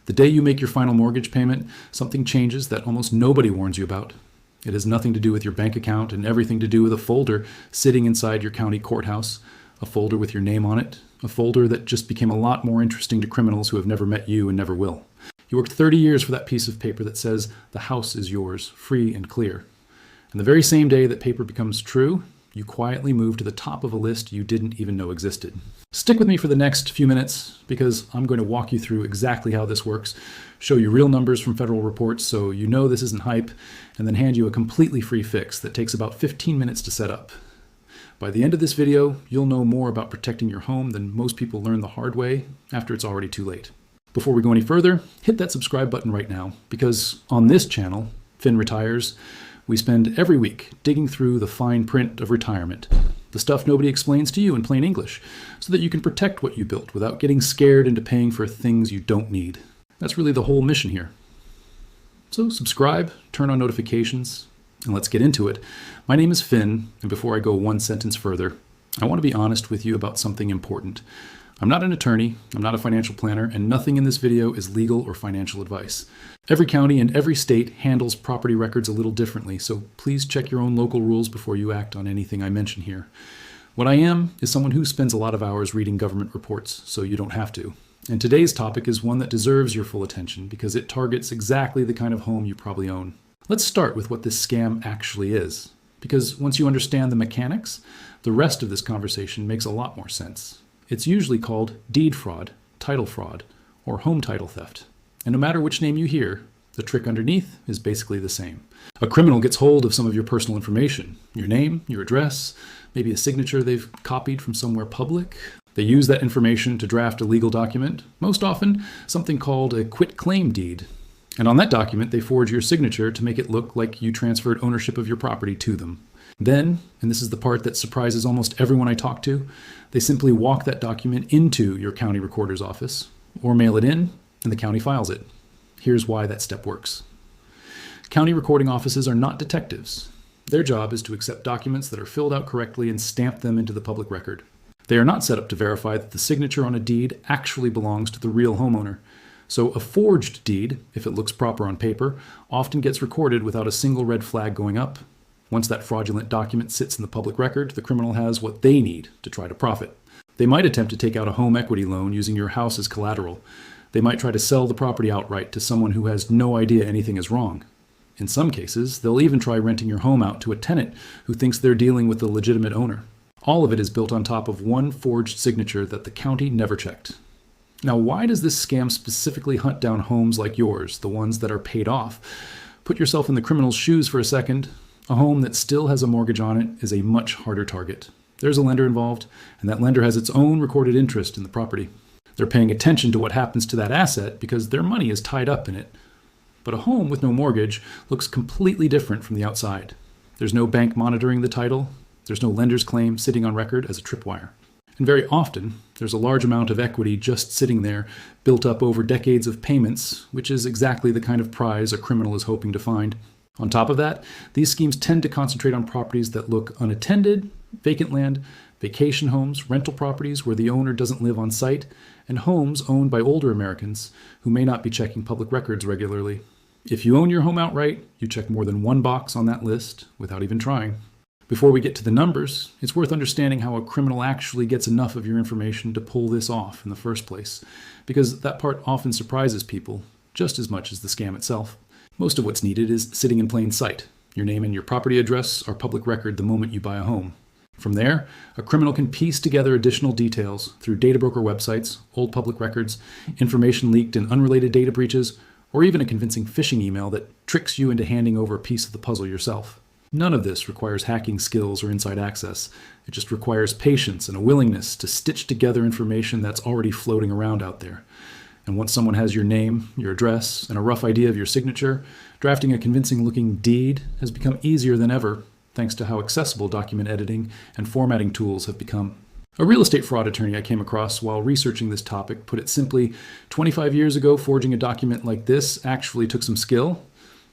The day you make your final mortgage payment, something changes that almost nobody warns you about. It has nothing to do with your bank account and everything to do with a folder sitting inside your county courthouse, a folder with your name on it, a folder that just became a lot more interesting to criminals who have never met you and never will. You worked 30 years for that piece of paper that says the house is yours, free and clear. And the very same day that paper becomes true, you quietly move to the top of a list you didn't even know existed. Stick with me for the next few minutes because I'm going to walk you through exactly how this works, show you real numbers from federal reports so you know this isn't hype, and then hand you a completely free fix that takes about 15 minutes to set up. By the end of this video, you'll know more about protecting your home than most people learn the hard way after it's already too late. Before we go any further, hit that subscribe button right now because on this channel, Finn Retires, we spend every week digging through the fine print of retirement, the stuff nobody explains to you in plain English, so that you can protect what you built without getting scared into paying for things you don't need. That's really the whole mission here. So subscribe, turn on notifications, and let's get into it. My name is Finn, and before I go one sentence further, I want to be honest with you about something important. I'm not an attorney, I'm not a financial planner, and nothing in this video is legal or financial advice. Every county and every state handles property records a little differently, so please check your own local rules before you act on anything I mention here. What I am is someone who spends a lot of hours reading government reports, so you don't have to. And today's topic is one that deserves your full attention because it targets exactly the kind of home you probably own. Let's start with what this scam actually is, because once you understand the mechanics, the rest of this conversation makes a lot more sense. It's usually called deed fraud, title fraud, or home title theft. And no matter which name you hear, the trick underneath is basically the same. A criminal gets hold of some of your personal information, your name, your address, maybe a signature they've copied from somewhere public. They use that information to draft a legal document, most often something called a quitclaim deed. And on that document, they forge your signature to make it look like you transferred ownership of your property to them. Then, and this is the part that surprises almost everyone I talk to, they simply walk that document into your county recorder's office or mail it in, and the county files it. Here's why that step works. County recording offices are not detectives. Their job is to accept documents that are filled out correctly and stamp them into the public record. They are not set up to verify that the signature on a deed actually belongs to the real homeowner. So a forged deed, if it looks proper on paper, often gets recorded without a single red flag going up. Once that fraudulent document sits in the public record, the criminal has what they need to try to profit. They might attempt to take out a home equity loan using your house as collateral. They might try to sell the property outright to someone who has no idea anything is wrong. In some cases, they'll even try renting your home out to a tenant who thinks they're dealing with the legitimate owner. All of it is built on top of one forged signature that the county never checked. Now, why does this scam specifically hunt down homes like yours, the ones that are paid off? Put yourself in the criminal's shoes for a second. A home that still has a mortgage on it is a much harder target. There's a lender involved, and that lender has its own recorded interest in the property. They're paying attention to what happens to that asset because their money is tied up in it. But a home with no mortgage looks completely different from the outside. There's no bank monitoring the title. There's no lender's claim sitting on record as a tripwire. And very often, there's a large amount of equity just sitting there, built up over decades of payments, which is exactly the kind of prize a criminal is hoping to find. On top of that, these schemes tend to concentrate on properties that look unattended, vacant land, vacation homes, rental properties where the owner doesn't live on site, and homes owned by older Americans who may not be checking public records regularly. If you own your home outright, you check more than one box on that list without even trying. Before we get to the numbers, it's worth understanding how a criminal actually gets enough of your information to pull this off in the first place, because that part often surprises people just as much as the scam itself. Most of what's needed is sitting in plain sight. Your name and your property address are public record the moment you buy a home. From there, a criminal can piece together additional details through data broker websites, old public records, information leaked in unrelated data breaches, or even a convincing phishing email that tricks you into handing over a piece of the puzzle yourself. None of this requires hacking skills or inside access. It just requires patience and a willingness to stitch together information that's already floating around out there. And once someone has your name, your address, and a rough idea of your signature, drafting a convincing-looking deed has become easier than ever, thanks to how accessible document editing and formatting tools have become. A real estate fraud attorney I came across while researching this topic put it simply, 25 years ago, forging a document like this actually took some skill,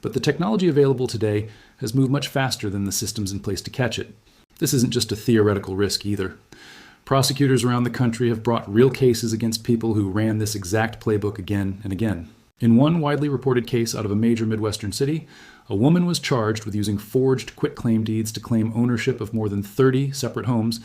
but the technology available today has moved much faster than the systems in place to catch it. This isn't just a theoretical risk either. Prosecutors around the country have brought real cases against people who ran this exact playbook again and again. In one widely reported case out of a major Midwestern city, a woman was charged with using forged quitclaim deeds to claim ownership of more than 30 separate homes,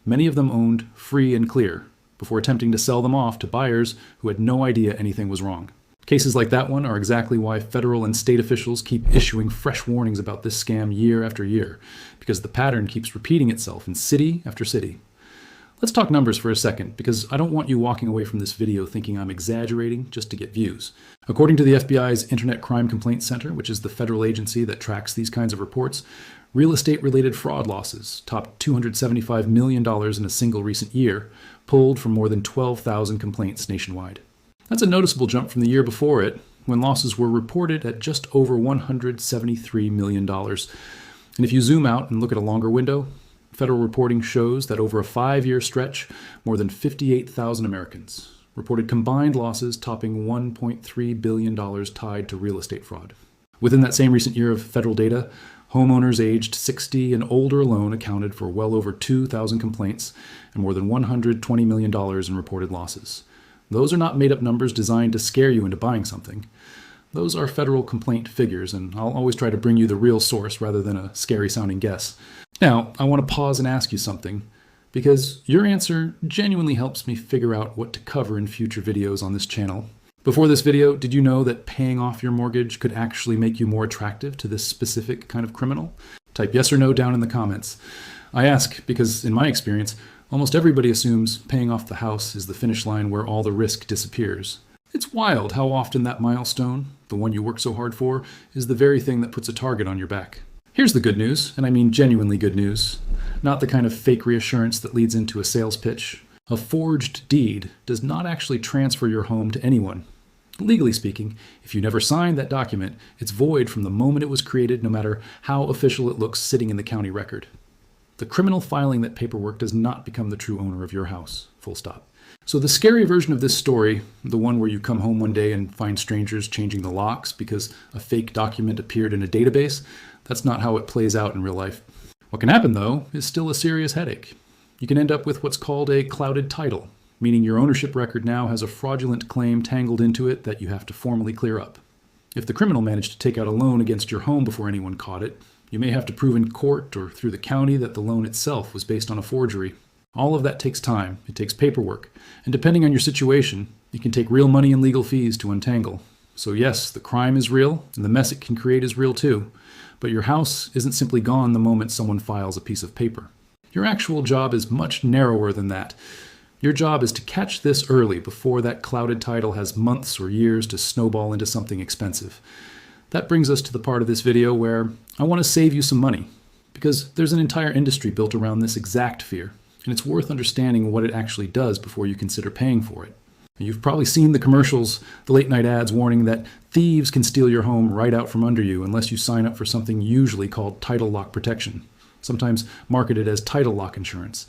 many of them owned free and clear, before attempting to sell them off to buyers who had no idea anything was wrong. Cases like that one are exactly why federal and state officials keep issuing fresh warnings about this scam year after year, because the pattern keeps repeating itself in city after city. Let's talk numbers for a second, because I don't want you walking away from this video thinking I'm exaggerating just to get views. According to the FBI's Internet Crime Complaint Center, which is the federal agency that tracks these kinds of reports, real estate-related fraud losses topped $275 million in a single recent year, pulled from more than 12,000 complaints nationwide. That's a noticeable jump from the year before it, when losses were reported at just over $173 million. And if you zoom out and look at a longer window, federal reporting shows that over a 5-year stretch, more than 58,000 Americans reported combined losses topping $1.3 billion tied to real estate fraud. Within that same recent year of federal data, homeowners aged 60 and older alone accounted for well over 2,000 complaints and more than $120 million in reported losses. Those are not made-up numbers designed to scare you into buying something. Those are federal complaint figures, and I'll always try to bring you the real source rather than a scary-sounding guess. Now, I want to pause and ask you something, because your answer genuinely helps me figure out what to cover in future videos on this channel. Before this video, did you know that paying off your mortgage could actually make you more attractive to this specific kind of criminal? Type yes or no down in the comments. I ask because, in my experience, almost everybody assumes paying off the house is the finish line where all the risk disappears. It's wild how often that milestone, the one you work so hard for, is the very thing that puts a target on your back. Here's the good news, and I mean genuinely good news, not the kind of fake reassurance that leads into a sales pitch. A forged deed does not actually transfer your home to anyone. Legally speaking, if you never signed that document, it's void from the moment it was created, no matter how official it looks sitting in the county record. The criminal filing that paperwork does not become the true owner of your house, full stop. So the scary version of this story, the one where you come home one day and find strangers changing the locks because a fake document appeared in a database, that's not how it plays out in real life. What can happen, though, is still a serious headache. You can end up with what's called a clouded title, meaning your ownership record now has a fraudulent claim tangled into it that you have to formally clear up. If the criminal managed to take out a loan against your home before anyone caught it, you may have to prove in court or through the county that the loan itself was based on a forgery. All of that takes time, it takes paperwork, and depending on your situation, it can take real money and legal fees to untangle. So yes, the crime is real, and the mess it can create is real too, but your house isn't simply gone the moment someone files a piece of paper. Your actual job is much narrower than that. Your job is to catch this early before that clouded title has months or years to snowball into something expensive. That brings us to the part of this video where I want to save you some money, because there's an entire industry built around this exact fear. And it's worth understanding what it actually does before you consider paying for it. You've probably seen the commercials, the late-night ads warning that thieves can steal your home right out from under you unless you sign up for something usually called title lock protection, sometimes marketed as title lock insurance.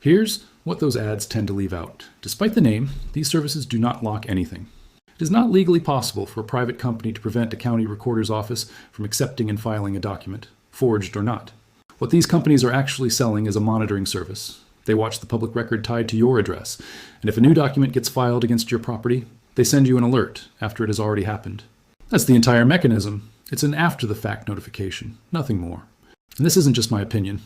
Here's what those ads tend to leave out. Despite the name, these services do not lock anything. It is not legally possible for a private company to prevent a county recorder's office from accepting and filing a document, forged or not. What these companies are actually selling is a monitoring service. They watch the public record tied to your address, and if a new document gets filed against your property, they send you an alert after it has already happened. That's the entire mechanism. It's an after-the-fact notification, nothing more. And this isn't just my opinion.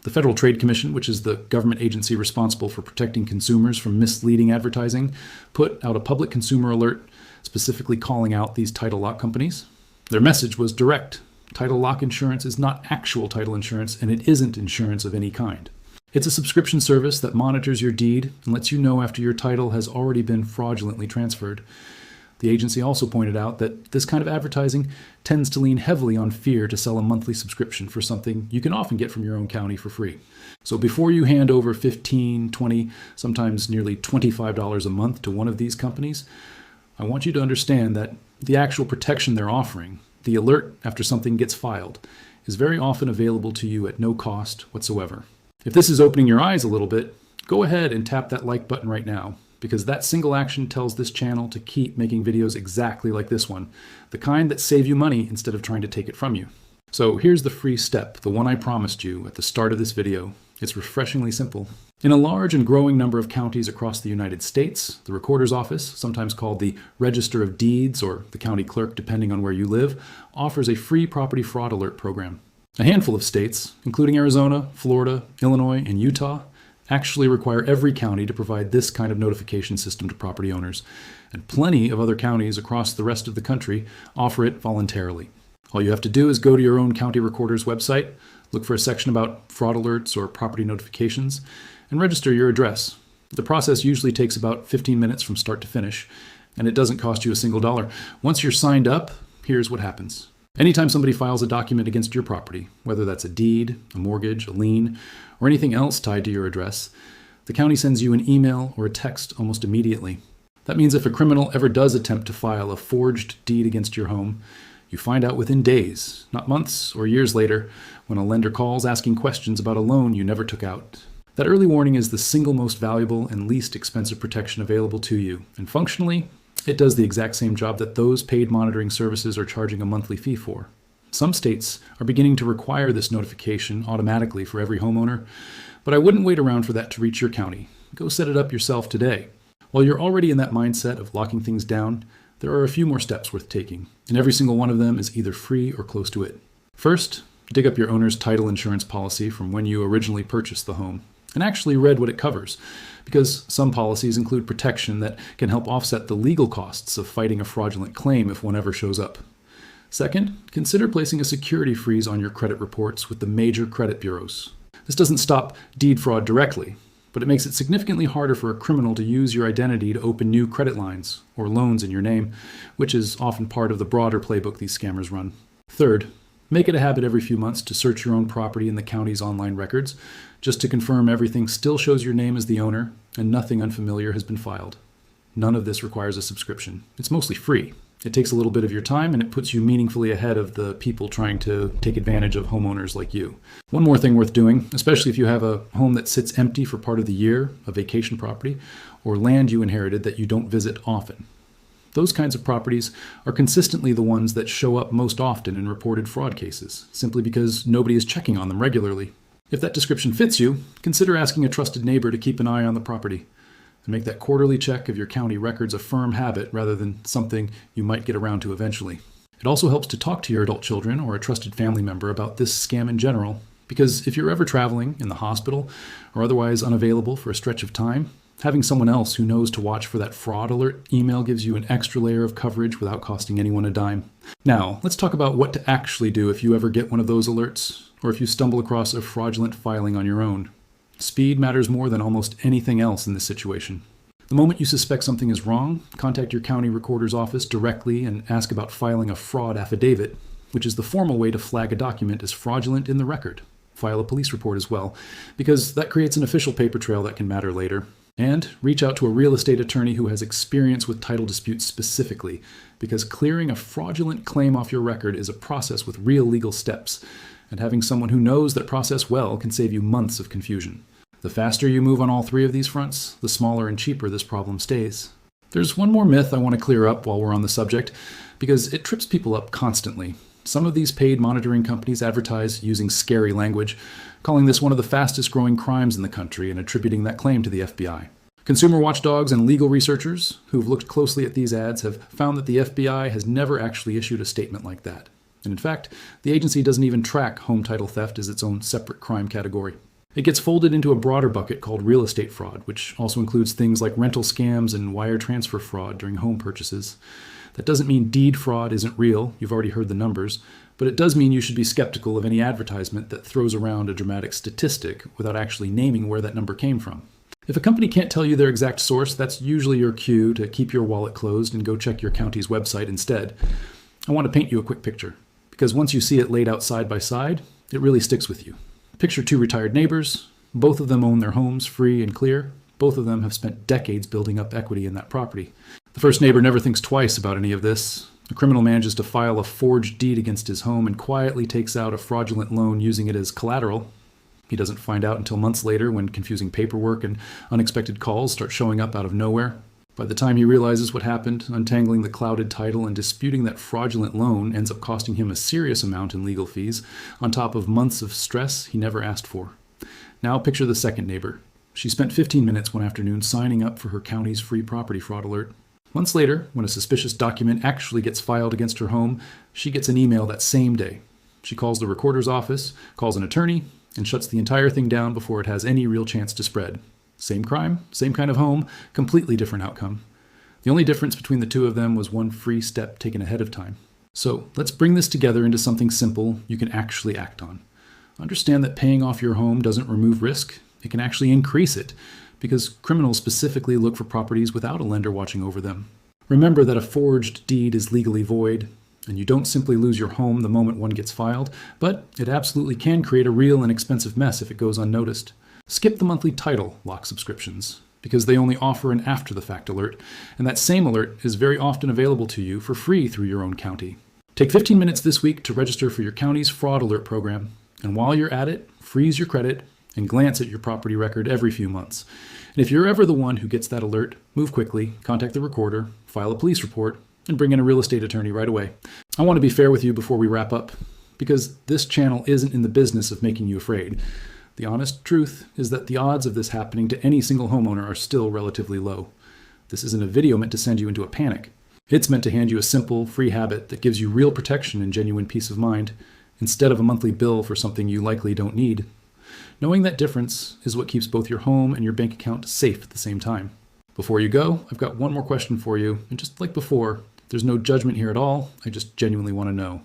The Federal Trade Commission, which is the government agency responsible for protecting consumers from misleading advertising, put out a public consumer alert specifically calling out these title lock companies. Their message was direct. Title lock insurance is not actual title insurance, and it isn't insurance of any kind. It's a subscription service that monitors your deed and lets you know after your title has already been fraudulently transferred. The agency also pointed out that this kind of advertising tends to lean heavily on fear to sell a monthly subscription for something you can often get from your own county for free. So before you hand over $15, $20, sometimes nearly $25 a month to one of these companies, I want you to understand that the actual protection they're offering, the alert after something gets filed, is very often available to you at no cost whatsoever. If this is opening your eyes a little bit, go ahead and tap that like button right now, because that single action tells this channel to keep making videos exactly like this one, the kind that save you money instead of trying to take it from you. So here's the free step, the one I promised you at the start of this video. It's refreshingly simple. In a large and growing number of counties across the United States, the Recorder's Office, sometimes called the Register of Deeds or the County Clerk depending on where you live, offers a free property fraud alert program. A handful of states, including Arizona, Florida, Illinois, and Utah, actually require every county to provide this kind of notification system to property owners, and plenty of other counties across the rest of the country offer it voluntarily. All you have to do is go to your own county recorder's website, look for a section about fraud alerts or property notifications, and register your address. The process usually takes about 15 minutes from start to finish, and it doesn't cost you a single dollar. Once you're signed up, here's what happens. Anytime somebody files a document against your property, whether that's a deed, a mortgage, a lien, or anything else tied to your address, the county sends you an email or a text almost immediately. That means if a criminal ever does attempt to file a forged deed against your home, you find out within days, not months or years later, when a lender calls asking questions about a loan you never took out. That early warning is the single most valuable and least expensive protection available to you, and functionally, it does the exact same job that those paid monitoring services are charging a monthly fee for. Some states are beginning to require this notification automatically for every homeowner, but I wouldn't wait around for that to reach your county. Go set it up yourself today. While you're already in that mindset of locking things down, there are a few more steps worth taking, and every single one of them is either free or close to it. First, dig up your owner's title insurance policy from when you originally purchased the home, and actually read what it covers, because some policies include protection that can help offset the legal costs of fighting a fraudulent claim if one ever shows up. Second, consider placing a security freeze on your credit reports with the major credit bureaus. This doesn't stop deed fraud directly, but it makes it significantly harder for a criminal to use your identity to open new credit lines or loans in your name, which is often part of the broader playbook these scammers run. Third, make it a habit every few months to search your own property in the county's online records, just to confirm everything still shows your name as the owner and nothing unfamiliar has been filed. None of this requires a subscription. It's mostly free. It takes a little bit of your time and it puts you meaningfully ahead of the people trying to take advantage of homeowners like you. One more thing worth doing, especially if you have a home that sits empty for part of the year, a vacation property, or land you inherited that you don't visit often. Those kinds of properties are consistently the ones that show up most often in reported fraud cases, simply because nobody is checking on them regularly. If that description fits you, consider asking a trusted neighbor to keep an eye on the property and make that quarterly check of your county records a firm habit rather than something you might get around to eventually. It also helps to talk to your adult children or a trusted family member about this scam in general, because if you're ever traveling, in the hospital, or otherwise unavailable for a stretch of time, having someone else who knows to watch for that fraud alert email gives you an extra layer of coverage without costing anyone a dime. Now, let's talk about what to actually do if you ever get one of those alerts, or if you stumble across a fraudulent filing on your own. Speed matters more than almost anything else in this situation. The moment you suspect something is wrong, contact your county recorder's office directly and ask about filing a fraud affidavit, which is the formal way to flag a document as fraudulent in the record. File a police report as well, because that creates an official paper trail that can matter later. And reach out to a real estate attorney who has experience with title disputes specifically, because clearing a fraudulent claim off your record is a process with real legal steps, and having someone who knows that process well can save you months of confusion. The faster you move on all three of these fronts, the smaller and cheaper this problem stays. There's one more myth I want to clear up while we're on the subject, because it trips people up constantly. Some of these paid monitoring companies advertise using scary language, calling this one of the fastest growing crimes in the country and attributing that claim to the FBI. Consumer watchdogs and legal researchers who've looked closely at these ads have found that the FBI has never actually issued a statement like that. And in fact, the agency doesn't even track home title theft as its own separate crime category. It gets folded into a broader bucket called real estate fraud, which also includes things like rental scams and wire transfer fraud during home purchases. That doesn't mean deed fraud isn't real, you've already heard the numbers, but it does mean you should be skeptical of any advertisement that throws around a dramatic statistic without actually naming where that number came from. If a company can't tell you their exact source, that's usually your cue to keep your wallet closed and go check your county's website instead. I want to paint you a quick picture, because once you see it laid out side by side, it really sticks with you. Picture two retired neighbors. Both of them own their homes free and clear. Both of them have spent decades building up equity in that property. The first neighbor never thinks twice about any of this. A criminal manages to file a forged deed against his home and quietly takes out a fraudulent loan using it as collateral. He doesn't find out until months later when confusing paperwork and unexpected calls start showing up out of nowhere. By the time he realizes what happened, untangling the clouded title and disputing that fraudulent loan ends up costing him a serious amount in legal fees, on top of months of stress he never asked for. Now picture the second neighbor. She spent 15 minutes one afternoon signing up for her county's free property fraud alert. Months later, when a suspicious document actually gets filed against her home, she gets an email that same day. She calls the recorder's office, calls an attorney, and shuts the entire thing down before it has any real chance to spread. Same crime, same kind of home, completely different outcome. The only difference between the two of them was one free step taken ahead of time. So let's bring this together into something simple you can actually act on. Understand that paying off your home doesn't remove risk. It can actually increase it, because criminals specifically look for properties without a lender watching over them. Remember that a forged deed is legally void, and you don't simply lose your home the moment one gets filed, but it absolutely can create a real and expensive mess if it goes unnoticed. Skip the monthly title lock subscriptions, because they only offer an after-the-fact alert, and that same alert is very often available to you for free through your own county. Take 15 minutes this week to register for your county's fraud alert program, and while you're at it, freeze your credit and glance at your property record every few months. And if you're ever the one who gets that alert, move quickly, contact the recorder, file a police report, and bring in a real estate attorney right away. I want to be fair with you before we wrap up, because this channel isn't in the business of making you afraid. The honest truth is that the odds of this happening to any single homeowner are still relatively low. This isn't a video meant to send you into a panic. It's meant to hand you a simple, free habit that gives you real protection and genuine peace of mind, instead of a monthly bill for something you likely don't need. Knowing that difference is what keeps both your home and your bank account safe at the same time. Before you go, I've got one more question for you, and just like before, there's no judgment here at all. I just genuinely want to know.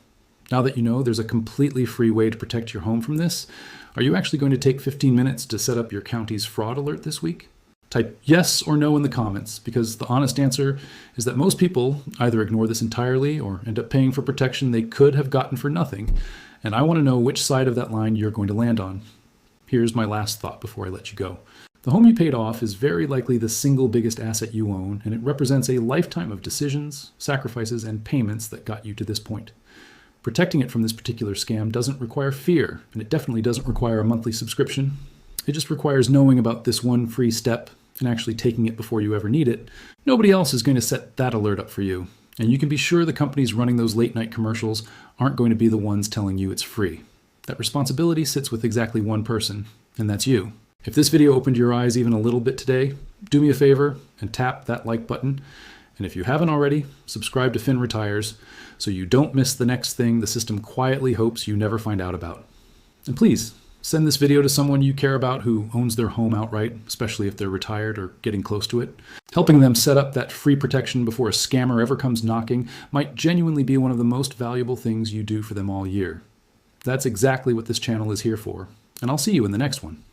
Now that you know there's a completely free way to protect your home from this, are you actually going to take 15 minutes to set up your county's fraud alert this week? Type yes or no in the comments, because the honest answer is that most people either ignore this entirely or end up paying for protection they could have gotten for nothing, and I want to know which side of that line you're going to land on. Here's my last thought before I let you go. The home you paid off is very likely the single biggest asset you own, and it represents a lifetime of decisions, sacrifices, and payments that got you to this point. Protecting it from this particular scam doesn't require fear, and it definitely doesn't require a monthly subscription. It just requires knowing about this one free step and actually taking it before you ever need it. Nobody else is going to set that alert up for you, and you can be sure the companies running those late-night commercials aren't going to be the ones telling you it's free. That responsibility sits with exactly one person, and that's you. If this video opened your eyes even a little bit today, do me a favor and tap that like button. And if you haven't already, subscribe to Finn Retires so you don't miss the next thing the system quietly hopes you never find out about. And please, send this video to someone you care about who owns their home outright, especially if they're retired or getting close to it. Helping them set up that free protection before a scammer ever comes knocking might genuinely be one of the most valuable things you do for them all year. That's exactly what this channel is here for, and I'll see you in the next one.